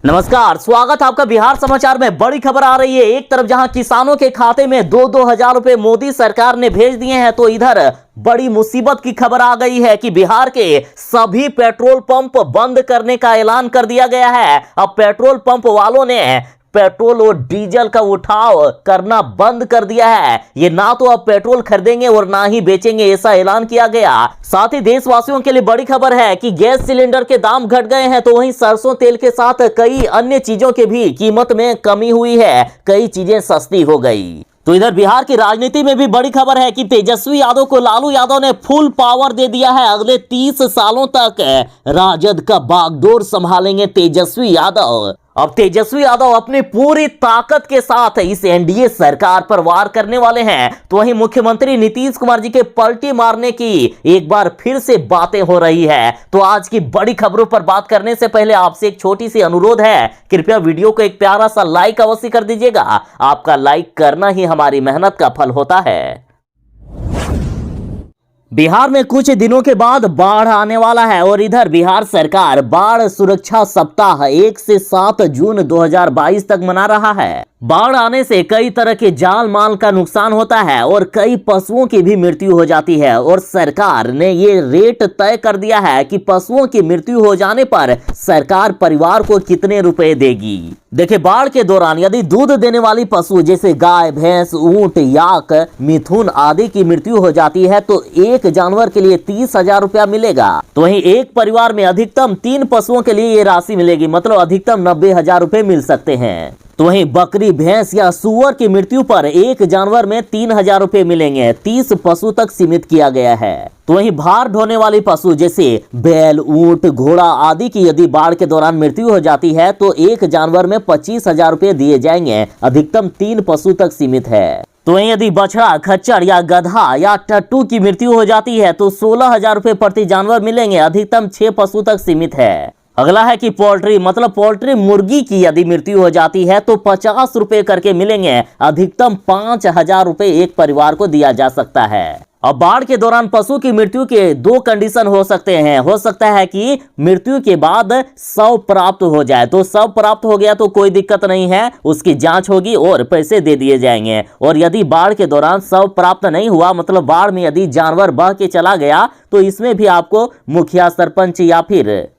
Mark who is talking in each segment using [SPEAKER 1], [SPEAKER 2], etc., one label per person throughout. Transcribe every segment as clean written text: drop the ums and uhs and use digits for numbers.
[SPEAKER 1] नमस्कार, स्वागत है आपका बिहार समाचार में। बड़ी खबर आ रही है। एक तरफ जहां किसानों के खाते में 2-2 हजार रुपए मोदी सरकार ने भेज दिए हैं, तो इधर बड़ी मुसीबत की खबर आ गई है कि बिहार के सभी पेट्रोल पंप बंद करने का ऐलान कर दिया गया है। अब पेट्रोल पंप वालों ने पेट्रोल और डीजल का उठाव करना बंद कर दिया है। ये ना तो अब पेट्रोल खरीदेंगे और ना ही बेचेंगे, ऐसा ऐलान किया गया। साथ ही देशवासियों के लिए बड़ी खबर है कि गैस सिलेंडर के दाम घट गए हैं, तो वहीं सरसों तेल के साथ कई अन्य चीजों के भी कीमत में कमी हुई है। कई चीजें सस्ती हो गई। तो इधर बिहार की राजनीति में भी बड़ी खबर है कि तेजस्वी यादव को लालू यादव ने फुल पावर दे दिया है। अगले 30 सालों तक राजद का बागडोर संभालेंगे तेजस्वी यादव। अब तेजस्वी यादव अपनी पूरी ताकत के साथ इस एनडीए सरकार पर वार करने वाले हैं। तो वहीं मुख्यमंत्री नीतीश कुमार जी के पलटी मारने की एक बार फिर से बातें हो रही है। तो आज की बड़ी खबरों पर बात करने से पहले आपसे एक छोटी सी अनुरोध है, कृपया वीडियो को एक प्यारा सा लाइक अवश्य कर दीजिएगा। आपका लाइक करना ही हमारी मेहनत का फल होता है। बिहार में कुछ दिनों के बाद बाढ़ आने वाला है और इधर बिहार सरकार बाढ़ सुरक्षा सप्ताह 1 से 7 जून 2022 तक मना रहा है। बाढ़ आने से कई तरह के जान माल का नुकसान होता है और कई पशुओं की भी मृत्यु हो जाती है। और सरकार ने ये रेट तय कर दिया है कि पशुओं की मृत्यु हो जाने पर सरकार परिवार को कितने रुपए देगी। देखिए, बाढ़ के दौरान यदि दूध देने वाली पशु जैसे गाय, भैंस, ऊंट, याक, मिथुन आदि की मृत्यु हो जाती है, तो एक जानवर के लिए 30,000 रुपया मिलेगा। तो वहीं एक परिवार में अधिकतम 3 पशुओं के लिए ये राशि मिलेगी, मतलब अधिकतम 90,000 रुपए मिल सकते हैं। तो वहीं बकरी, भैंस या सुअर की मृत्यु पर एक जानवर में 3,000 रुपए मिलेंगे। 30 पशु तक सीमित किया गया है। तो वहीं भार ढोने वाली पशु जैसे बैल, ऊंट, घोड़ा आदि की यदि बाढ़ के दौरान मृत्यु हो जाती है, तो एक जानवर में 25,000 रुपए दिए जाएंगे। अधिकतम 3 पशु तक सीमित है। तो वहीं यदि बछड़ा, खच्चर या गधा या टट्टू की मृत्यु हो जाती है, तो 16,000 रुपए प्रति जानवर मिलेंगे। अधिकतम 6 पशु तक सीमित है। अगला है कि पोल्ट्री, मतलब पोल्ट्री मुर्गी की यदि मृत्यु हो जाती है, तो 50 रुपए करके मिलेंगे। अधिकतम 5,000 रुपए एक परिवार को दिया जा सकता है। अब बाढ़ के दौरान पशु की मृत्यु के 2 कंडीशन हो सकते हैं। हो सकता है कि मृत्यु के बाद शव प्राप्त हो जाए, तो शव प्राप्त हो गया तो कोई दिक्कत नहीं है, उसकी जांच होगी और पैसे दे दिए जाएंगे। और यदि बाढ़ के दौरान शव प्राप्त नहीं हुआ, मतलब बाढ़ में यदि जानवर बह के चला गया, तो इसमें भी आपको मुखिया, सरपंच या फिर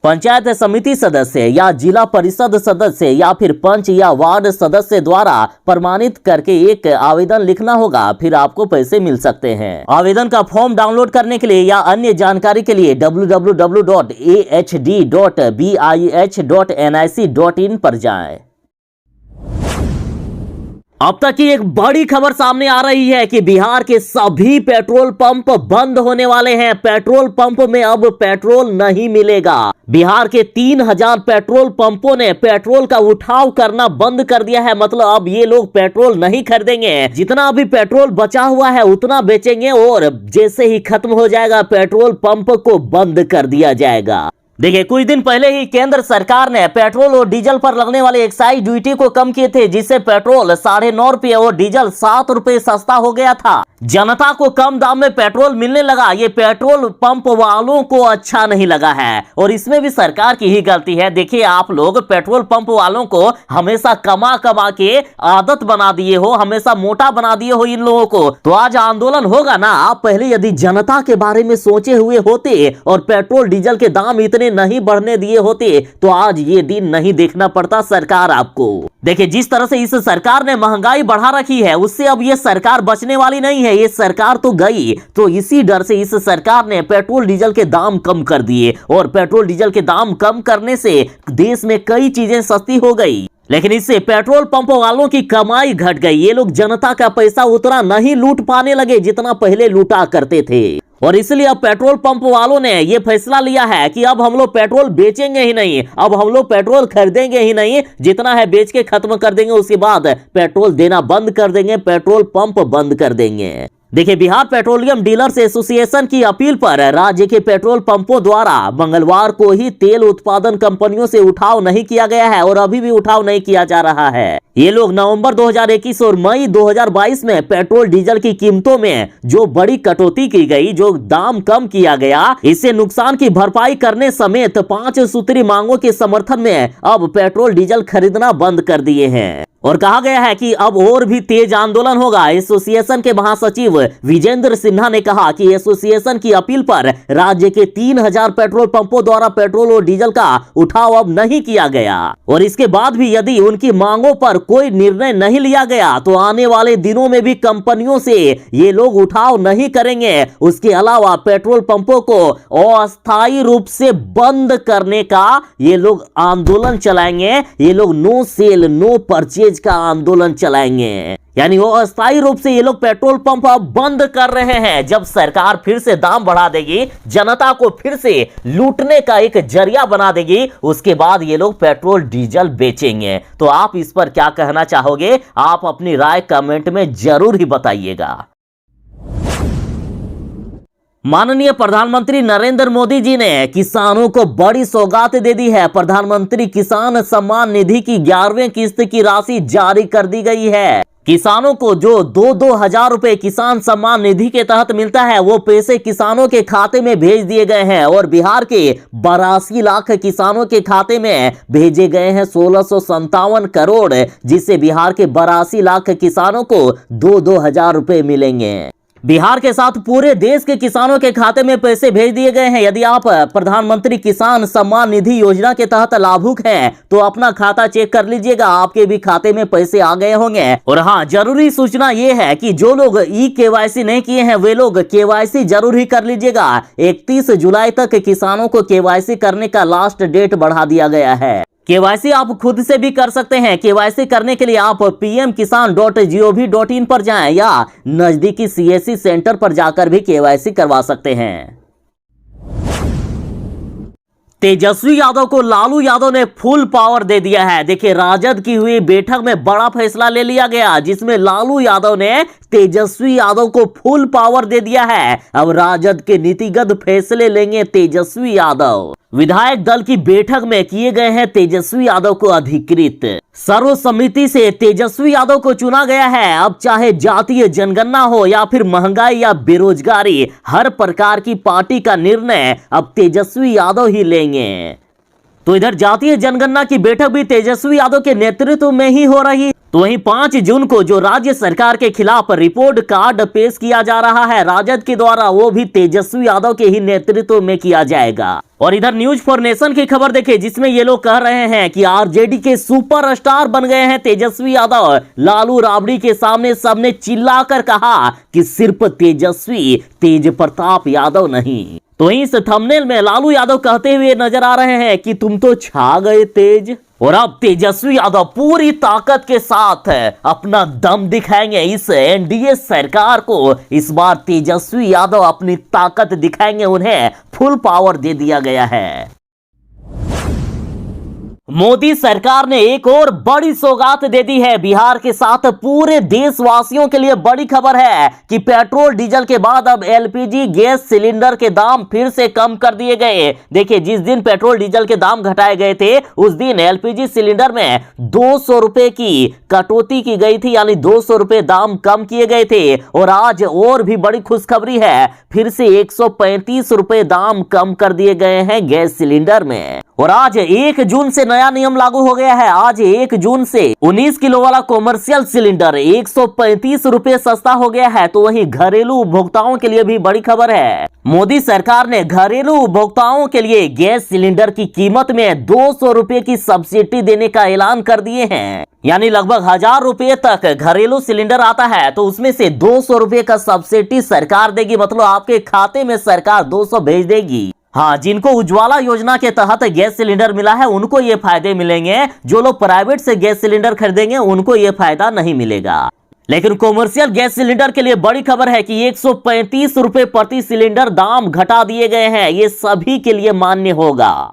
[SPEAKER 1] पंचायत समिति सदस्य या जिला परिषद सदस्य या फिर पंच या वार्ड सदस्य द्वारा प्रमाणित करके एक आवेदन लिखना होगा, फिर आपको पैसे मिल सकते हैं। आवेदन का फॉर्म डाउनलोड करने के लिए या अन्य जानकारी के लिए www.ahd.bih.nic.in पर जाएं। अब तक की एक बड़ी खबर सामने आ रही है कि बिहार के सभी पेट्रोल पंप बंद होने वाले हैं। पेट्रोल पंप में अब पेट्रोल नहीं मिलेगा। बिहार के 3,000 पेट्रोल पंपों ने पेट्रोल का उठाव करना बंद कर दिया है। मतलब अब ये लोग पेट्रोल नहीं खरीदेंगे। जितना अभी पेट्रोल बचा हुआ है उतना बेचेंगे और जैसे ही खत्म हो जाएगा पेट्रोल पंप को बंद कर दिया जाएगा। देखिए, कुछ दिन पहले ही केंद्र सरकार ने पेट्रोल और डीजल पर लगने वाले एक्साइज ड्यूटी को कम किए थे, जिससे पेट्रोल 9.5 रुपये और डीजल 7 रुपये सस्ता हो गया था। जनता को कम दाम में पेट्रोल मिलने लगा। ये पेट्रोल पंप वालों को अच्छा नहीं लगा है और इसमें भी सरकार की ही गलती है। देखिए, आप लोग पेट्रोल पंप वालों को हमेशा कमा कमा के आदत बना दिए हो, हमेशा मोटा बना दिए हो इन लोगों को। तो आज आंदोलन होगा ना, आप पहले यदि जनता के बारे में सोचे हुए होते और पेट्रोल डीजल के दाम इतने नहीं बढ़ने दिए होते, तो आज ये दिन नहीं देखना पड़ता सरकार आपको। देखिए, जिस तरह से इस सरकार ने महंगाई बढ़ा रखी है, उससे अब ये सरकार बचने वाली नहीं है। ये सरकार तो गई, तो इसी डर से इस सरकार ने पेट्रोल डीजल के दाम कम कर दिए और पेट्रोल डीजल के दाम कम करने से देश में कई चीजें सस्ती हो गई। लेकिन इससे पेट्रोल पंप वालों की कमाई घट गई। ये लोग जनता का पैसा उतना नहीं लूट पाने लगे जितना पहले लूटा करते थे। और इसलिए अब पेट्रोल पंप वालों ने यह फैसला लिया है कि अब हम लोग पेट्रोल बेचेंगे ही नहीं, अब हम लोग पेट्रोल खरीदेंगे ही नहीं। जितना है बेच के खत्म कर देंगे, उसके बाद पेट्रोल देना बंद कर देंगे, पेट्रोल पंप बंद कर देंगे। देखिए, बिहार पेट्रोलियम डीलर्स एसोसिएशन की अपील पर राज्य के पेट्रोल पंपों द्वारा मंगलवार को ही तेल उत्पादन कंपनियों से उठाव नहीं किया गया है और अभी भी उठाव नहीं किया जा रहा है। ये लोग नवंबर 2021 और मई 2022 में पेट्रोल डीजल की कीमतों में जो बड़ी कटौती की गई, जो दाम कम किया गया, इससे नुकसान की भरपाई करने समेत 5 सूत्री मांगों के समर्थन में अब पेट्रोल डीजल खरीदना बंद कर दिए हैं और कहा गया है कि अब और भी तेज आंदोलन होगा। एसोसिएशन के महासचिव विजेंद्र सिन्हा ने कहा कि एसोसिएशन की अपील पर राज्य के 3000 पेट्रोल पंपों द्वारा पेट्रोल और डीजल का उठाव अब नहीं किया गया और इसके बाद भी यदि उनकी मांगों पर कोई निर्णय नहीं लिया गया तो आने वाले दिनों में भी कंपनियों से ये लोग उठाव नहीं करेंगे। उसके अलावा पेट्रोल पंपों को अस्थायी रूप से बंद करने का ये लोग आंदोलन चलाएंगे। ये लोग नो सेल नो परचेज का आंदोलन चलाएंगे, यानी वो अस्थायी रूप से ये लोग पेट्रोल पंप अब बंद कर रहे हैं। जब सरकार फिर से दाम बढ़ा देगी, जनता को फिर से लूटने का एक जरिया बना देगी, उसके बाद ये लोग पेट्रोल डीजल बेचेंगे। तो आप इस पर क्या कहना चाहोगे? आप अपनी राय कमेंट में जरूर ही बताइएगा। माननीय प्रधानमंत्री नरेंद्र मोदी जी ने किसानों को बड़ी सौगात दे दी है। प्रधानमंत्री किसान सम्मान निधि की 11वीं किस्त की राशि जारी कर दी गई है। किसानों को जो 2-2 हजार रुपए किसान सम्मान निधि के तहत मिलता है, वो पैसे किसानों के खाते में भेज दिए गए हैं और बिहार के 82 लाख किसानों के खाते में भेजे गए हैं 1657 करोड़, जिससे बिहार के 82 लाख किसानों को 2-2 हजार रुपए मिलेंगे। बिहार के साथ पूरे देश के किसानों के खाते में पैसे भेज दिए गए हैं। यदि आप प्रधानमंत्री किसान सम्मान निधि योजना के तहत लाभुक हैं तो अपना खाता चेक कर लीजिएगा, आपके भी खाते में पैसे आ गए होंगे। और हाँ, जरूरी सूचना ये है कि जो लोग KYC नहीं किए हैं वे लोग KYC जरूर ही कर लीजिएगा। 31 जुलाई तक किसानों को KYC करने का लास्ट डेट बढ़ा दिया गया है। KYC आप खुद से भी कर सकते हैं। KYC करने के लिए आप pmkisan.gov.in पर जाएं या नजदीकी CSC सेंटर पर जाकर भी KYC करवा सकते हैं। तेजस्वी यादव को लालू यादव ने फुल पावर दे दिया है। देखिए, राजद की हुई बैठक में बड़ा फैसला ले लिया गया, जिसमें लालू यादव ने तेजस्वी यादव को फुल पावर दे दिया है। अब राजद के नीतिगत फैसले लेंगे तेजस्वी यादव। विधायक दल की बैठक में किए गए हैं तेजस्वी यादव को अधिकृत। सर्वसम्मति से तेजस्वी यादव को चुना गया है। अब चाहे जातीय जनगणना हो या फिर महंगाई या बेरोजगारी, हर प्रकार की पार्टी का निर्णय अब तेजस्वी यादव ही लेंगे। तो इधर जातीय जनगणना की बैठक भी तेजस्वी यादव के नेतृत्व में ही हो रही। तो वहीं 5 जून को जो राज्य सरकार के खिलाफ रिपोर्ट कार्ड पेश किया जा रहा है राजद के द्वारा, वो भी तेजस्वी यादव के ही नेतृत्व में किया जाएगा। और इधर न्यूज फॉर नेशन की खबर देखिए, जिसमें ये लोग कह रहे हैं कि आरजेडी के सुपरस्टार बन गए हैं तेजस्वी यादव। लालू राबड़ी के सामने सबने चिल्लाकर कहा कि सिर्फ तेजस्वी, तेज प्रताप यादव नहीं। तो इस थंबनेल में लालू यादव कहते हुए नजर आ रहे हैं कि तुम तो छा गए तेज। और अब तेजस्वी यादव पूरी ताकत के साथ अपना दम दिखाएंगे इस एनडीए सरकार को। इस बार तेजस्वी यादव अपनी ताकत दिखाएंगे, उन्हें फुल पावर दे दिया गया है। मोदी सरकार ने एक और बड़ी सौगात दे दी है बिहार के साथ पूरे देशवासियों के लिए। बड़ी खबर है कि पेट्रोल डीजल के बाद अब एलपीजी गैस सिलेंडर के दाम फिर से कम कर दिए गए। देखिए, जिस दिन पेट्रोल डीजल के दाम घटाए गए थे उस दिन एलपीजी सिलेंडर में 200 रुपए की कटौती की गई थी, यानी 200 रुपए दाम कम किए गए थे। और आज और भी बड़ी खुशखबरी है, फिर से 135 रुपए दाम कम कर दिए गए हैं गैस सिलेंडर में। और आज 1 जून से नया नियम लागू हो गया है। आज 1 जून से 19 किलो वाला कॉमर्शियल सिलेंडर 135 रुपए सस्ता हो गया है। तो वहीं घरेलू उपभोक्ताओं के लिए भी बड़ी खबर है। मोदी सरकार ने घरेलू उपभोक्ताओं के लिए गैस सिलेंडर की कीमत में 200 रुपए की सब्सिडी देने का ऐलान कर दिए हैं। यानी लगभग 1000 रुपए तक घरेलू सिलेंडर आता है तो उसमें से 200 रुपए का सब्सिडी सरकार देगी। मतलब आपके खाते में सरकार 200 भेज देगी। हाँ, जिनको उज्ज्वला योजना के तहत गैस सिलेंडर मिला है उनको ये फायदे मिलेंगे। जो लोग प्राइवेट से गैस सिलेंडर खरीदेंगे उनको ये फायदा नहीं मिलेगा। लेकिन कॉमर्शियल गैस सिलेंडर के लिए बड़ी खबर है कि 135 रुपए प्रति सिलेंडर दाम घटा दिए गए हैं। ये सभी के लिए मान्य होगा।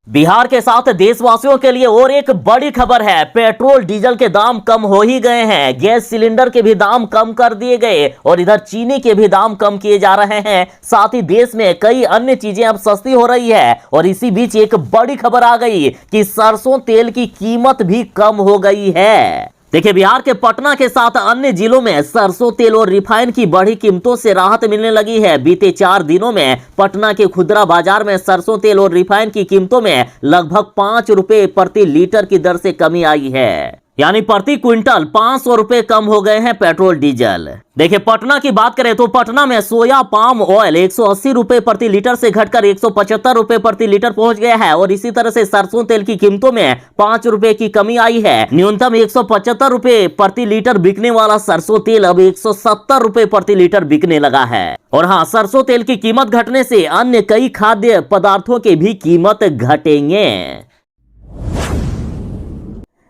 [SPEAKER 1] बिहार के साथ देशवासियों के लिए और एक बड़ी खबर है। पेट्रोल डीजल के दाम कम हो ही गए हैं, गैस सिलेंडर के भी दाम कम कर दिए गए और इधर चीनी के भी दाम कम किए जा रहे हैं। साथ ही देश में कई अन्य चीजें अब सस्ती हो रही है और इसी बीच एक बड़ी खबर आ गई कि सरसों तेल की कीमत भी कम हो गई है। देखिए, बिहार के पटना के साथ अन्य जिलों में सरसों तेल और रिफाइन की बढ़ी कीमतों से राहत मिलने लगी है। बीते 4 दिनों में पटना के खुदरा बाजार में सरसों तेल और रिफाइन की कीमतों में लगभग 5 रुपए प्रति लीटर की दर से कमी आई है, यानी प्रति क्विंटल 500 रुपए कम हो गए हैं पेट्रोल डीजल। देखिए, पटना की बात करें तो पटना में सोया पाम ऑयल 180 रुपए प्रति लीटर से घटकर 175 रुपए प्रति लीटर पहुंच गया है और इसी तरह से सरसों तेल की कीमतों में 5 रुपए की कमी आई है। न्यूनतम 175 रुपए प्रति लीटर बिकने वाला सरसों तेल अब 170 रुपए प्रति लीटर बिकने लगा है। और हाँ, सरसों तेल की कीमत घटने से अन्य कई खाद्य पदार्थों के भी कीमत घटेंगे।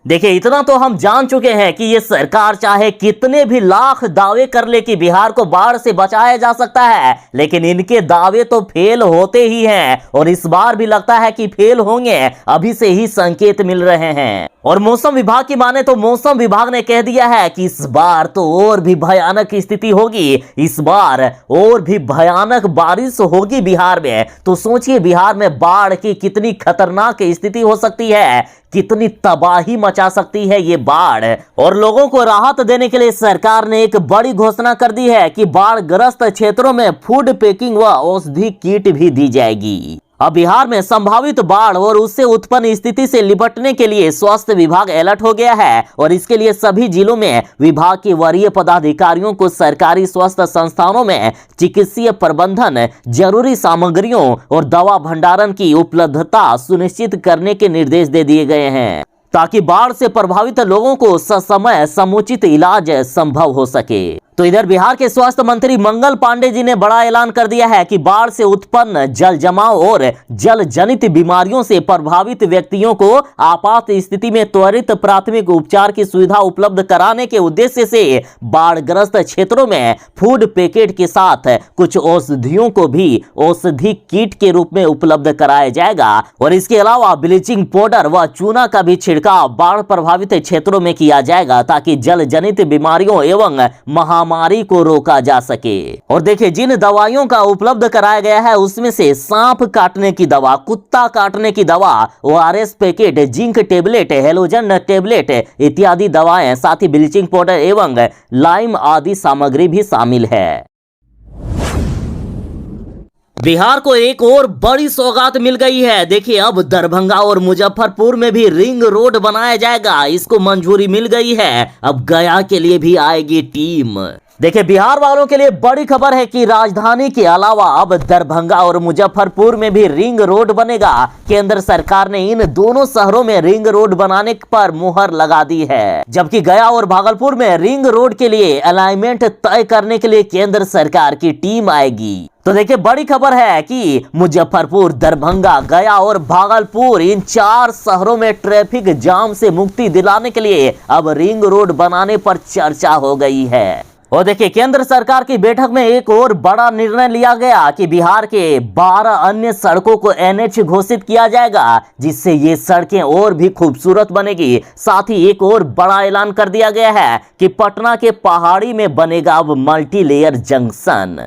[SPEAKER 1] देखिए, इतना तो हम जान चुके हैं कि ये सरकार चाहे कितने भी लाख दावे कर ले कि बिहार को बाढ़ से बचाया जा सकता है, लेकिन इनके दावे तो फेल होते ही हैं और इस बार भी लगता है कि फेल होंगे। अभी से ही संकेत मिल रहे हैं और मौसम विभाग की माने तो मौसम विभाग ने कह दिया है कि इस बार तो और भी भयानक स्थिति होगी, इस बार और भी भयानक बारिश होगी बिहार में। तो सोचिए, बिहार में बाढ़ की कितनी खतरनाक स्थिति हो सकती है, कितनी तबाही मचा सकती है ये बाढ़। और लोगों को राहत देने के लिए सरकार ने एक बड़ी घोषणा कर दी है कि बाढ़ ग्रस्त क्षेत्रों में फूड पैकिंग व औषधि किट भी दी जाएगी। अब बिहार में संभावित बाढ़ और उससे उत्पन्न स्थिति से निपटने के लिए स्वास्थ्य विभाग अलर्ट हो गया है और इसके लिए सभी जिलों में विभाग के वरीय पदाधिकारियों को सरकारी स्वास्थ्य संस्थानों में चिकित्सीय प्रबंधन, जरूरी सामग्रियों और दवा भंडारण की उपलब्धता सुनिश्चित करने के निर्देश दे दिए गए हैं ताकि बाढ़ से प्रभावित लोगों को ससमय समुचित इलाज संभव हो सके। तो इधर बिहार के स्वास्थ्य मंत्री मंगल पांडे जी ने बड़ा ऐलान कर दिया है कि बाढ़ से उत्पन्न जल जमाव और जल जनित बीमारियों से प्रभावित व्यक्तियों को आपात स्थिति में त्वरित प्राथमिक उपचार की सुविधा उपलब्ध कराने के उद्देश्य से बाढ़ग्रस्त क्षेत्रों में फूड पैकेट के साथ कुछ औषधियों को भी औषधि किट के रूप में उपलब्ध कराया जाएगा और इसके अलावा ब्लीचिंग पाउडर व चूना का भी छिड़काव बाढ़ प्रभावित क्षेत्रों में किया जाएगा ताकि जल जनित बीमारियों एवं महामारी को रोका जा सके। और देखिए, जिन दवाइयों का उपलब्ध कराया गया है उसमें से सांप काटने की दवा, कुत्ता काटने की दवा, ORS packet, zinc tablet, halogen tablet इत्यादि दवाएं, साथ ही ब्लीचिंग पाउडर एवं लाइम आदि सामग्री भी शामिल है। बिहार को एक और बड़ी सौगात मिल गई है। देखिए, अब दरभंगा और मुजफ्फरपुर में भी रिंग रोड बनाया जाएगा, इसको मंजूरी मिल गई है। अब गया के लिए भी आएगी टीम। देखिए, बिहार वालों के लिए बड़ी खबर है कि राजधानी के अलावा अब दरभंगा और मुजफ्फरपुर में भी रिंग रोड बनेगा। केंद्र सरकार ने इन दोनों शहरों में रिंग रोड बनाने पर मुहर लगा दी है, जबकि गया और भागलपुर में रिंग रोड के लिए अलाइनमेंट तय करने के लिए केंद्र सरकार की टीम आएगी। तो देखिए, बड़ी खबर है कि मुजफ्फरपुर, दरभंगा, गया और भागलपुर इन 4 शहरों में ट्रैफिक जाम से मुक्ति दिलाने के लिए अब रिंग रोड बनाने पर चर्चा हो गई है। और देखिए, केंद्र सरकार की बैठक में एक और बड़ा निर्णय लिया गया कि बिहार के 12 अन्य सड़कों को NH घोषित किया जाएगा, जिससे ये सड़कें और भी खूबसूरत बनेगी। साथ ही एक और बड़ा ऐलान कर दिया गया है कि पटना के पहाड़ी में बनेगा अब मल्टी लेयर जंक्शन।